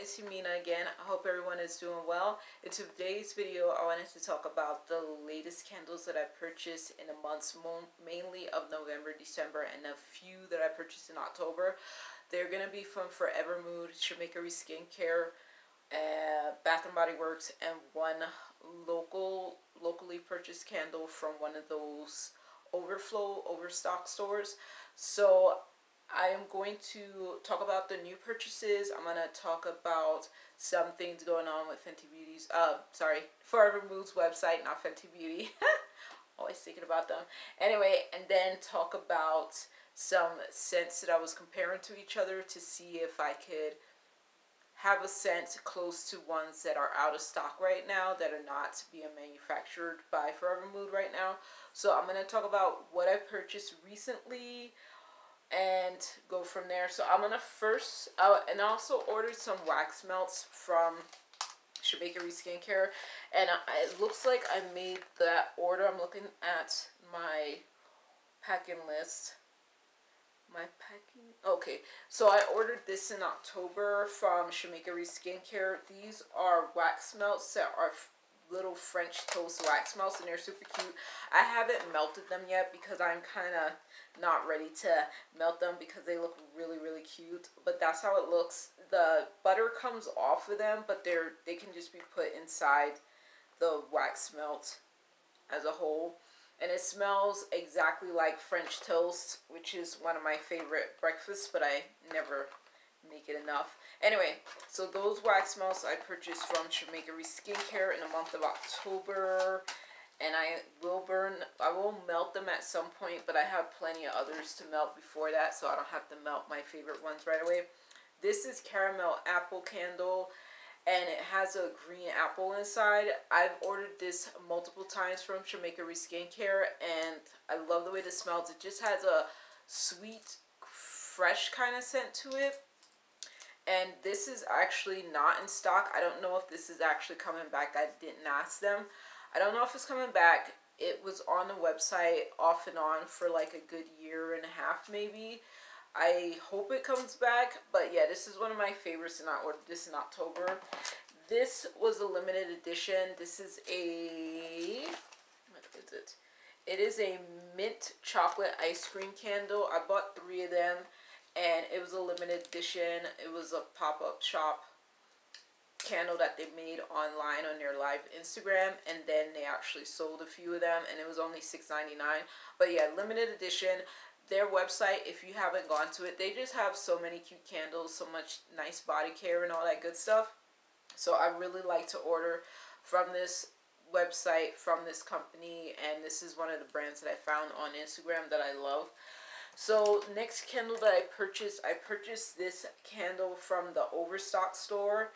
it's Yamina again. I hope everyone is doing well. In today's video, I wanted to talk about the latest candles that I purchased in the months mainly of November, December, and a few that I purchased in October. They're going to be from FORVR Mood, Sheamakery Skincare, Bath & Body Works, and one locally purchased candle from one of those overstock stores. So I am going to talk about the new purchases. I'm going to talk about some things going on with Fenty Beauty's, FORVR Mood's website, not Fenty Beauty. Always thinking about them. Anyway, and then talk about some scents that I was comparing to each other to see if I could have a scent close to ones that are out of stock right now that are not being manufactured by FORVR Mood right now. So I'm going to talk about what I purchased recently and go from there. So I'm gonna first, and I also ordered some wax melts from Sheamakery Skincare, and it looks like I made that order. I'm looking at my packing list. Okay, so I ordered this in October from Sheamakery Skincare. These are wax melts that are little French toast wax melts, and they're super cute. I haven't melted them yet because I'm kind of not ready to melt them because they look really cute, but that's how it looks. The butter comes off of them, but they can just be put inside the wax melt as a whole, and it smells exactly like French toast, which is one of my favorite breakfasts, but I never make it enough. Anyway, so those wax melts I purchased from Sheamakery Skincare in the month of October, and I will melt them at some point, but I have plenty of others to melt before that, so I don't have to melt my favorite ones right away. This is Caramel Apple Candle, and it has a green apple inside. I've ordered this multiple times from Sheamakery Skincare, and I love the way this smells. It just has a sweet, fresh kind of scent to it. And this is actually not in stock. I don't know if this is actually coming back. I didn't ask them. I don't know if it's coming back. It was on the website off and on for like a good year and a half maybe. I hope it comes back. But yeah, this is one of my favorites, and I ordered this in October. This was a limited edition. This is a... what is it? It is a mint chocolate ice cream candle. I bought 3 of them, and it was a limited edition. It was a pop-up shop candle that they made online on their live Instagram, and then they actually sold a few of them, and it was only $6.99. But yeah, limited edition. Their website, if you haven't gone to it, they just have so many cute candles, so much nice body care and all that good stuff. So I really like to order from this website, from this company, and this is one of the brands that I found on Instagram that I love. So next candle that I purchased this candle from the Overstock store,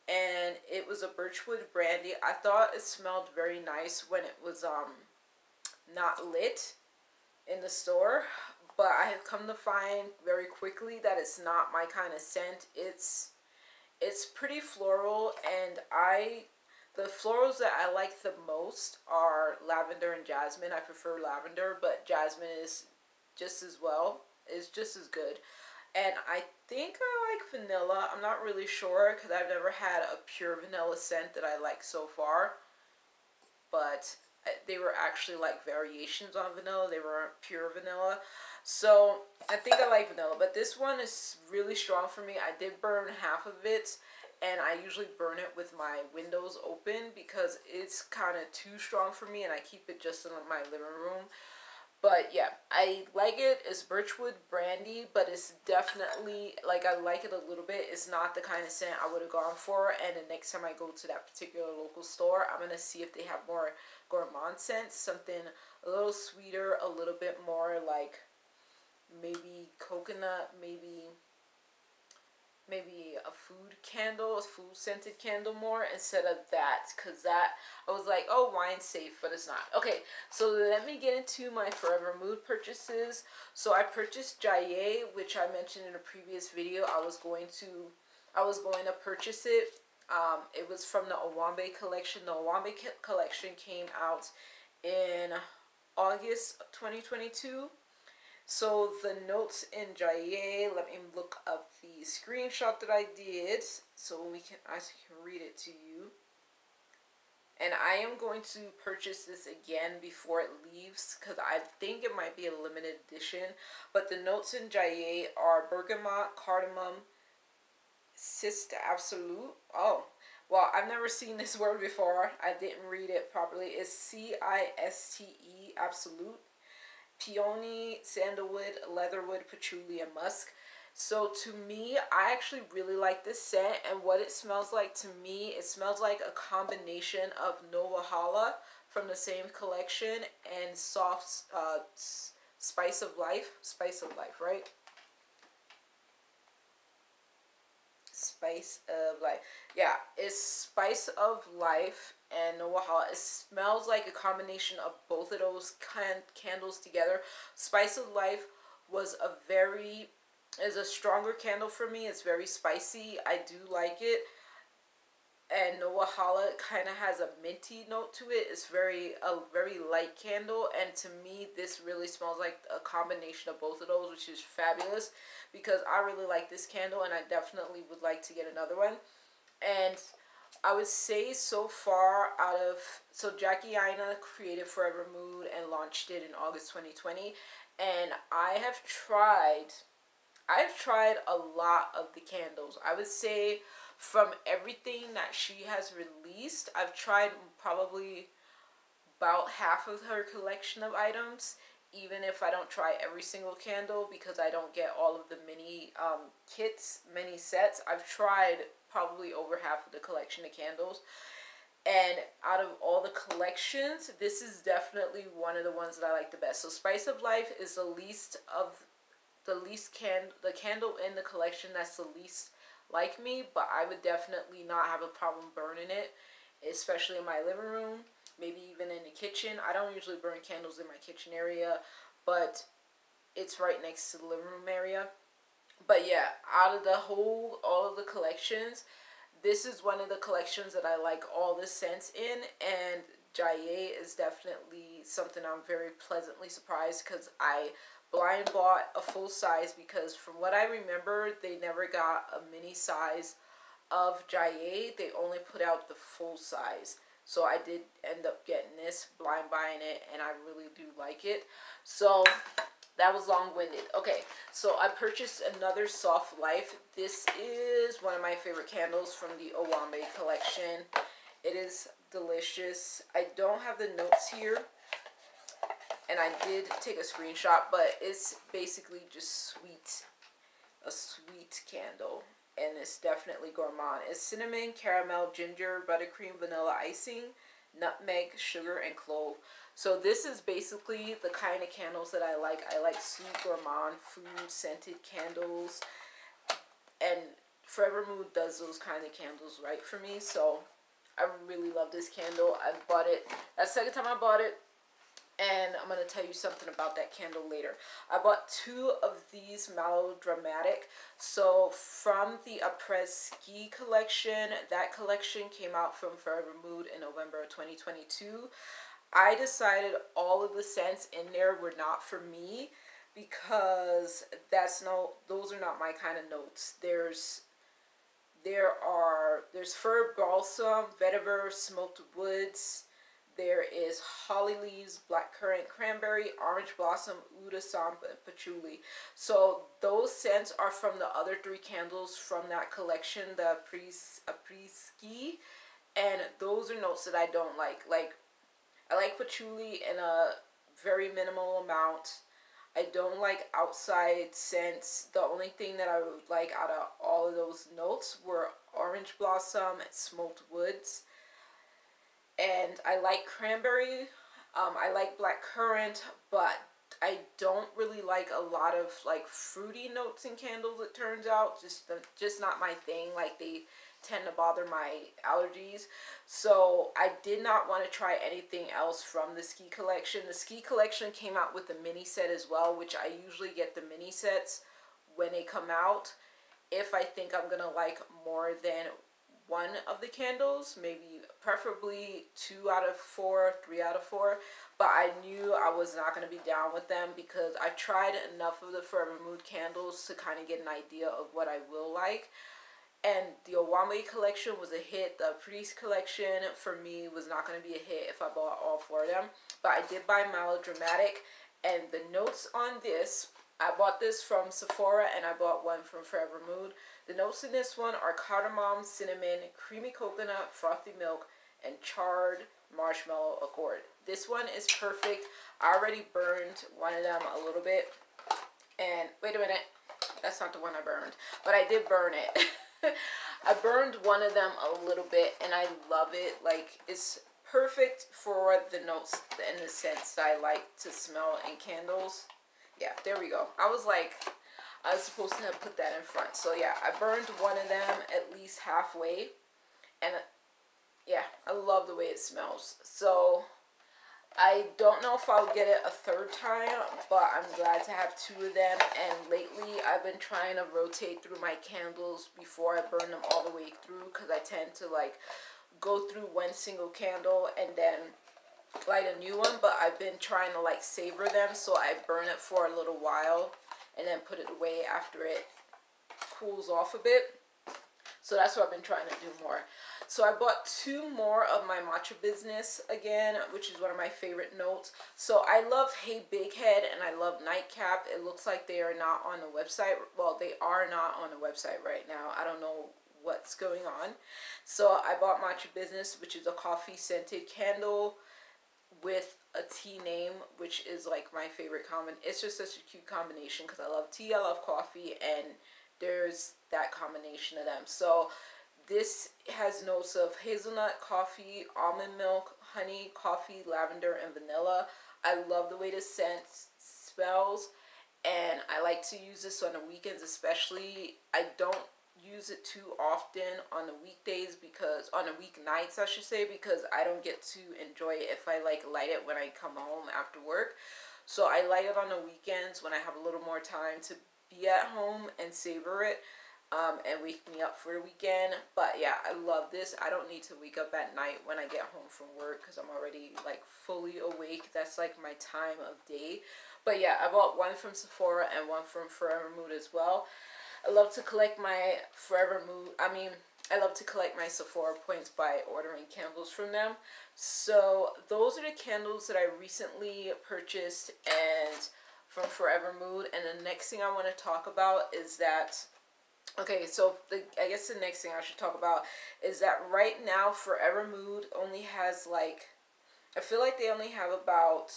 and it was a Birchwood Brandy. I thought it smelled very nice when it was not lit in the store, but I have come to find very quickly that it's not my kind of scent. It's pretty floral, and the florals that I like the most are lavender and jasmine. I prefer lavender, but jasmine is just as good. And I think I like vanilla. I'm not really sure because I've never had a pure vanilla scent that I like so far, but they were actually like variations on vanilla. They weren't pure vanilla. So I think I like vanilla, but this one is really strong for me. I did burn half of it, and I usually burn it with my windows open because it's kind of too strong for me, and I keep it just in my living room. But yeah, I like it. It's Birchwood Brandy, but it's definitely, like, I like it a little bit. It's not the kind of scent I would have gone for. And the next time I go to that particular local store, I'm going to see if they have more gourmand scents. Something a little sweeter, a little bit more like maybe coconut, maybe a food candle, a food scented candle more instead of that, because that I was like, oh, wine safe, but it's not. Okay, so let me get into my FORVR Mood purchases. So I purchased Jaye, which I mentioned in a previous video. I was going to purchase it. It was from the Owambe Collection. The Owambe Collection came out in August 2022. So the notes in Jaye, let me look up the screenshot that I did so I can read it to you. And I am going to purchase this again before it leaves because I think it might be a limited edition. But the notes in Jaye are bergamot, cardamom, Ciste Absolute. Oh, well, I've never seen this word before. I didn't read it properly. It's Ciste Absolute. Peony, sandalwood, leatherwood, patchouli, and musk. So to me, I actually really like this scent, and what it smells like to me, it smells like a combination of Novahala from the same collection and soft Spice of Life, right? Spice of Life. Yeah, it's Spice of Life and Novahala. It smells like a combination of both of those candles together. Spice of Life is a stronger candle for me. It's very spicy. I do like it. And Novahala kind of has a minty note to it. It's a very light candle, and to me this really smells like a combination of both of those, which is fabulous because I really like this candle and I definitely would like to get another one. And I would say so far so Jackie Aina created FORVR Mood and launched it in August 2020, and I've tried a lot of the candles. I would say from everything that she has released, I've tried probably about half of her collection of items, even if I don't try every single candle because I don't get all of the mini mini sets. I've tried probably over half of the collection of candles. And out of all the collections, this is definitely one of the ones that I like the best. So Spice of Life is the candle in the collection that's the least like me, but I would definitely not have a problem burning it, especially in my living room, maybe even in the kitchen. I don't usually burn candles in my kitchen area, but it's right next to the living room area. But yeah, out of all of the collections, this is one of the collections that I like all the scents in, and Jaye is definitely something I'm very pleasantly surprised because I blind bought a full size because from what I remember, they never got a mini size of Jaye. They only put out the full size. So I did end up getting this, blind buying it, and I really do like it. So that was long-winded. Okay, so I purchased another Soft Life. This is one of my favorite candles from the Owambe Collection. It is delicious. I don't have the notes here, and I did take a screenshot, but it's basically just a sweet candle, and it's definitely gourmand. It's cinnamon, caramel, ginger, buttercream, vanilla icing, nutmeg, sugar, and clove. So this is basically the kind of candles that I like. I like sweet gourmand, food, scented candles, and FORVR Mood does those kind of candles right for me. So I really love this candle. I bought it, that's the second time I bought it, and I'm going to tell you something about that candle later. I bought 2 of these melodramatic. So from the Après Ski Collection, that collection came out from FORVR Mood in November of 2022. I decided all of the scents in there were not for me because those are not my kind of notes. There's fir balsam, vetiver, smoked woods. There is holly leaves, blackcurrant, cranberry, orange blossom, oud assam, and patchouli. So those scents are from the other 3 candles from that collection, the Après Ski, and those are notes that I don't like. I like patchouli in a very minimal amount. I don't like outside scents. The only thing that I would like out of all of those notes were orange blossom and smoked woods. And I like cranberry. I like blackcurrant, but I don't really like a lot of fruity notes in candles. It turns out just not my thing. They tend to bother my allergies. So I did not want to try anything else from the Ski Collection. The Ski Collection came out with a mini set as well, which I usually get the mini sets when they come out if I think I'm gonna like more than one of the candles, maybe preferably 2 out of 4, 3 out of 4. But I knew I was not going to be down with them because I tried enough of the FORVR Mood candles to kind of get an idea of what I will like. And the Owambe Collection was a hit. The Après Ski Collection, for me, was not going to be a hit if I bought all 4 of them. But I did buy Melodramatic. And the notes on this, I bought this from Sephora and I bought one from FORVR Mood. The notes in this one are cardamom, cinnamon, creamy coconut, frothy milk, and charred marshmallow accord. This one is perfect. I already burned one of them a little bit. And wait a minute. That's not the one I burned. But I did burn it. I burned one of them a little bit and I love it. Like, it's perfect for the notes and the scents that I like to smell in candles. Yeah, there we go. I was supposed to have put that in front. So yeah, I burned one of them at least halfway. And yeah, I love the way it smells. So I don't know if I'll get it a 3rd time, but I'm glad to have 2 of them. And lately, I've been trying to rotate through my candles before I burn them all the way through, because I tend to like go through one single candle and then light a new one. But I've been trying to like savor them, so I burn it for a little while and then put it away after it cools off a bit. So that's what I've been trying to do more. So I bought 2 more of my Matcha Business again, which is one of my favorite notes. So I love Hey Big Head and I love Nightcap. It looks like they are not on the website. Well, they are not on the website right now. I don't know what's going on. So I bought Matcha Business, which is a coffee scented candle with a tea name, which is like my favorite combination. It's just such a cute combination because I love tea, I love coffee, and there's that combination of them. So this has notes of hazelnut, coffee, almond milk, honey, coffee, lavender, and vanilla. I love the way this scent smells, and I like to use this on the weekends especially. I don't use it too often on the weekdays, because on the weeknights I should say, because I don't get to enjoy it if I like light it when I come home after work. So I light it on the weekends when I have a little more time to be at home and savor it. And wake me up for the weekend. But yeah, I love this. I don't need to wake up at night when I get home from work because I'm already like fully awake. That's like my time of day. But yeah, I bought one from Sephora and one from FORVR Mood as well. I love to collect my FORVR Mood. I love to collect my Sephora points by ordering candles from them. So those are the candles that I recently purchased and from FORVR Mood. And the next thing I want to talk about is that, okay, so I guess the next thing I should talk about is that right now FORVR Mood only has like, I feel like they only have about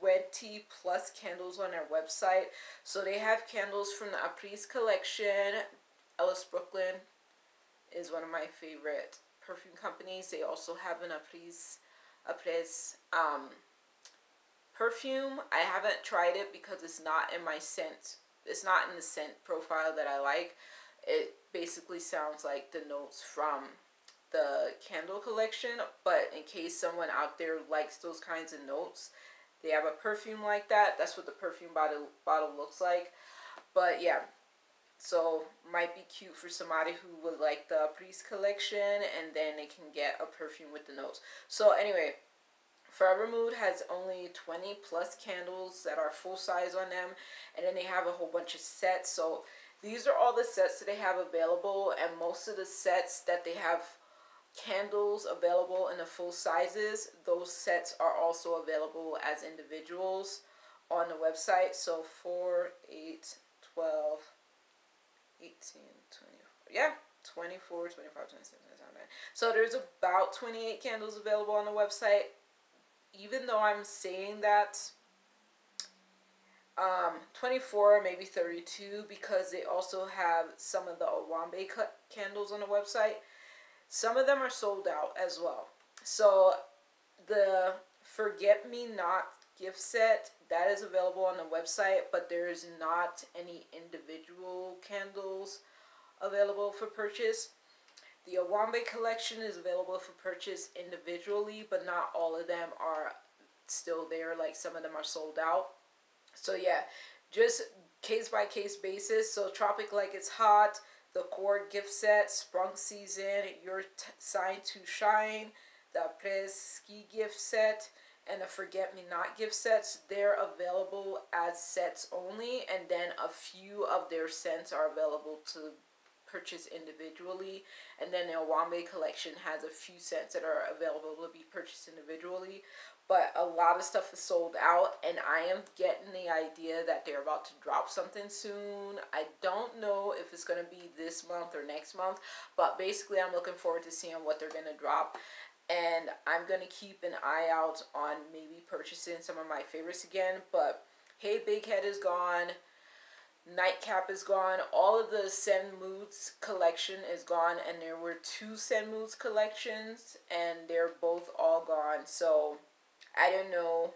20 plus candles on their website. So they have candles from the Après Ski Collection. Ellis Brooklyn is one of my favorite perfume companies. They also have an Après perfume. I haven't tried it because it's not in my scent. It's not in the scent profile that I like. It basically sounds like the notes from the candle collection. But in case someone out there likes those kinds of notes, they have a perfume like that. That's what the perfume bottle looks like. But yeah, so might be cute for somebody who would like the Après Ski Collection, and then they can get a perfume with the notes. So anyway, FORVR Mood has only 20 plus candles that are full size on them, and then they have a whole bunch of sets. So these are all the sets that they have available, and most of the sets that they have candles available in the full sizes, those sets are also available as individuals on the website. So 4, 8, 12, 18, 24, yeah, 24, 25, 26, 27. So there's about 28 candles available on the website. Even though I'm saying that 24, maybe 32, because they also have some of the Owambe candles on the website. Some of them are sold out as well. So the Forget Me Not gift set, that is available on the website, but there is not any individual candles available for purchase. The Owambe Collection is available for purchase individually, but not all of them are still there. Like, some of them are sold out. So yeah, just case by case basis. So Tropic Like It's Hot, the core gift set, Sprung Season, Your Sign to Shine, the Après Ski gift set, and the Forget Me Not gift sets. They're available as sets only, and then a few of their scents are available to purchase individually. And then the Owambe Collection has a few scents that are available to be purchased individually. But a lot of stuff is sold out, and I am getting the idea that they're about to drop something soon. I don't know if it's going to be this month or next month, but basically I'm looking forward to seeing what they're going to drop. And I'm going to keep an eye out on maybe purchasing some of my favorites again. But Hey Big Head is gone. Nightcap is gone. All of the Send Moods collection is gone. And there were 2 Send Moods collections, and they're both all gone. So I don't know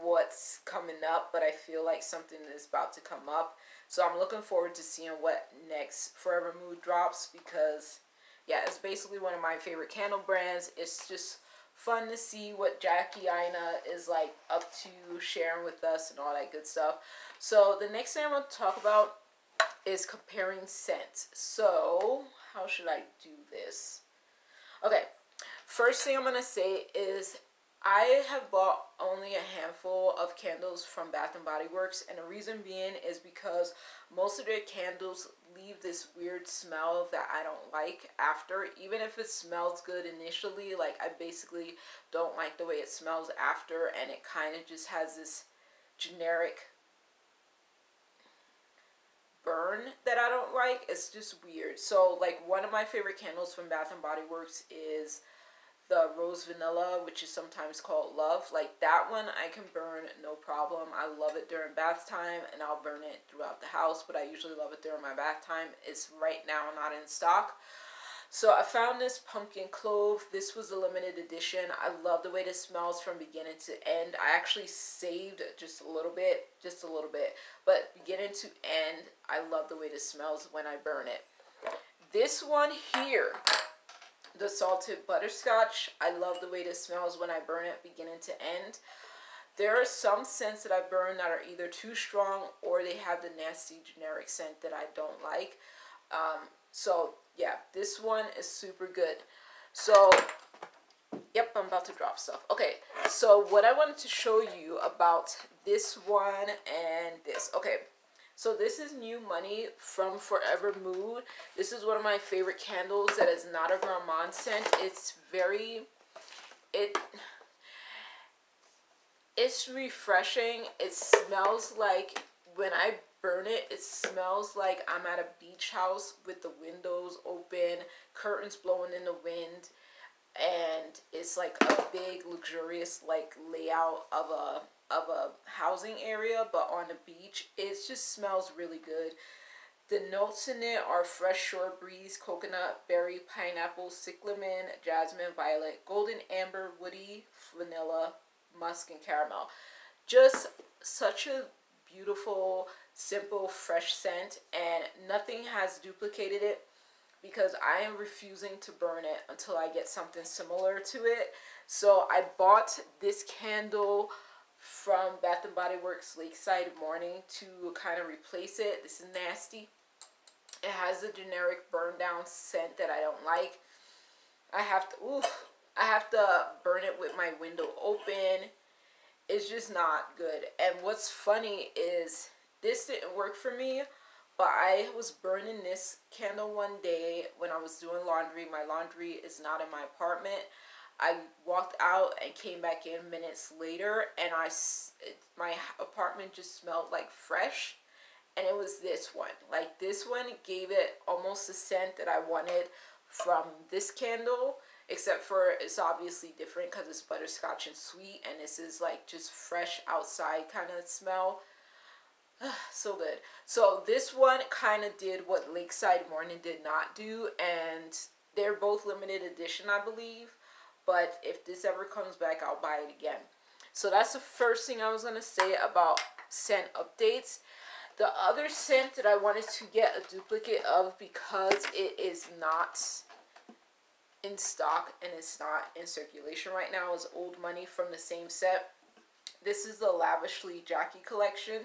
what's coming up, but I feel like something is about to come up. So I'm looking forward to seeing what next FORVR Mood drops, because yeah, it's basically one of my favorite candle brands. It's just fun to see what Jackie Aina is like up to, sharing with us and all that good stuff. So the next thing I'm going to talk about is comparing scents. So how should I do this? Okay, first thing I'm going to say is I have bought only a handful of candles from Bath & Body Works, and the reason being is because most of their candles leave this weird smell that I don't like after. Even if it smells good initially, like I basically don't like the way it smells after, and it kind of just has this generic burn that I don't like. It's just weird. So like one of my favorite candles from Bath & Body Works is the Rose Vanilla, which is sometimes called Love. Like that one I can burn no problem. I love it during bath time, and I'll burn it throughout the house, but I usually love it during my bath time. It's right now not in stock. So I found this Pumpkin Clove. This was a limited edition. I love the way this smells from beginning to end. I actually saved just a little bit, but beginning to end, I love the way this smells when I burn it. This one here, the Salted Butterscotch, I love the way this smells when I burn it beginning to end. There are some scents that I burn that are either too strong or they have the nasty generic scent that I don't like. So yeah, this one is super good. So yep, I'm about to drop stuff. Okay, so what I wanted to show you about this one and this. Okay, so this is New Money from FORVR Mood. This is one of my favorite candles that is not a gourmand scent. It's it's refreshing. It smells like, when I burn it, it smells like I'm at a beach house with the windows open, curtains blowing in the wind, and it's like a big luxurious like layout of a housing area, but on the beach. It just smells really good. The notes in it are fresh shore breeze, coconut, berry, pineapple, cyclamen, jasmine, violet, golden amber, woody, vanilla, musk, and caramel. Just such a beautiful, simple, fresh scent, and nothing has duplicated it, because I am refusing to burn it until I get something similar to it. So I bought this candle from Bath & Body Works Lakeside Morning to kind of replace it. This is nasty. It has a generic burn down scent that I don't like. I have to burn it with my window open. It's just not good. And what's funny is this didn't work for me, but I was burning this candle one day when I was doing laundry. My laundry is not in my apartment. I walked out and came back in minutes later, and my apartment just smelled like fresh. And it was this one. Like this one gave it almost the scent that I wanted from this candle, except for it's obviously different because it's butterscotch and sweet, and this is like just fresh outside kind of smell. So good. So this one kind of did what Lakeside Morning did not do, and they're both limited edition, I believe. But if this ever comes back, I'll buy it again. So that's the first thing I was going to say about scent updates. The other scent that I wanted to get a duplicate of, because it is not in stock and it's not in circulation right now, is Old Money from the same set. This is the Lavishly Jackie Collection.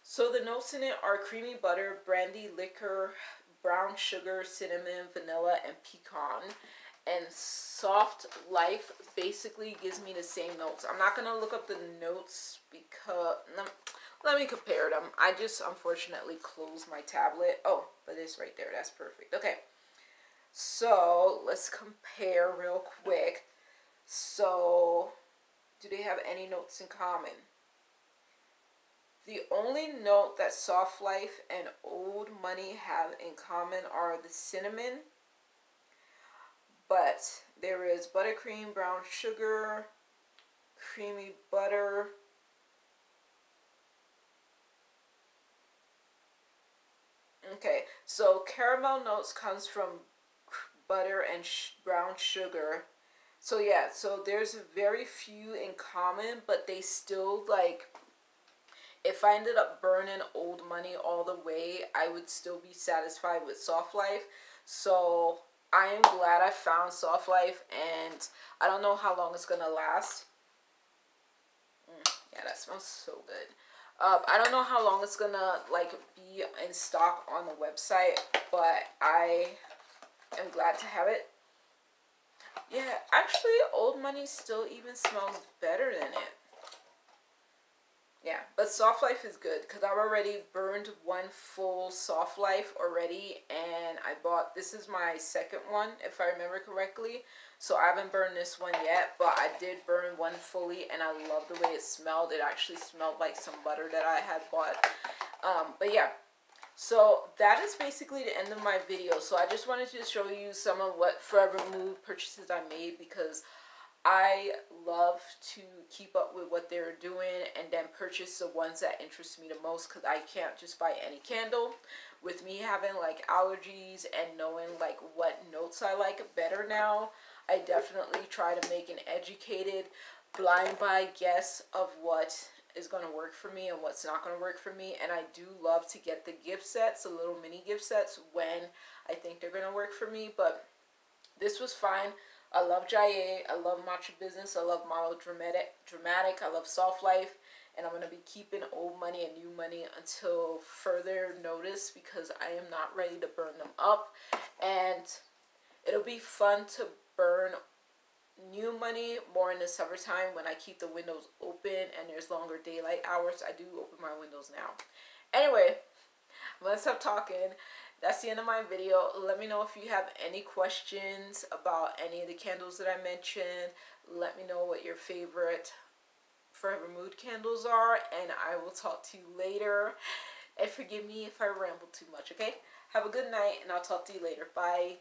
So the notes in it are creamy butter, brandy, liquor, brown sugar, cinnamon, vanilla, and pecan. And Soft Life basically gives me the same notes. I'm not going to look up the notes because... Let me compare them. I just unfortunately closed my tablet. Oh, but it's right there. That's perfect. Okay. So, let's compare real quick. So, do they have any notes in common? The only note that Soft Life and Old Money have in common are the cinnamon. But there is buttercream, brown sugar, creamy butter. Okay, so caramel notes comes from butter and brown sugar. So yeah, so there's very few in common, but they still, like, if I ended up burning Old Money all the way, I would still be satisfied with Soft Life. So I am glad I found Soft Life, and I don't know how long it's gonna last. Yeah, that smells so good. I don't know how long it's gonna, like, be in stock on the website, but I am glad to have it. Yeah, actually, Old Money still even smells better than it. Yeah, but Soft Life is good because I've already burned one full Soft Life already, and I bought, this is my second one, if I remember correctly. So I haven't burned this one yet, but I did burn one fully, and I love the way it smelled. It actually smelled like some butter that I had bought. But yeah, so that is basically the end of my video. So I just wanted to show you some of what FORVR Mood purchases I made, because I love to keep up with what they're doing and then purchase the ones that interest me the most, because I can't just buy any candle. With me having, like, allergies and knowing, like, what notes I like better now, I definitely try to make an educated blind buy guess of what is going to work for me and what's not going to work for me. And I do love to get the gift sets, the little mini gift sets, when I think they're going to work for me. But this was fine. I love Jaye, I love Matcha Business, I love Marlow Dramatic, I love Soft Life, and I'm going to be keeping Old Money and New Money until further notice, because I am not ready to burn them up. And it'll be fun to burn New Money more in the summertime when I keep the windows open and there's longer daylight hours. I do open my windows now. Anyway, I'm going to stop talking. That's the end of my video. Let me know if you have any questions about any of the candles that I mentioned. Let me know what your favorite FORVR Mood candles are, and I will talk to you later. And forgive me if I ramble too much, okay? Have a good night, and I'll talk to you later. Bye.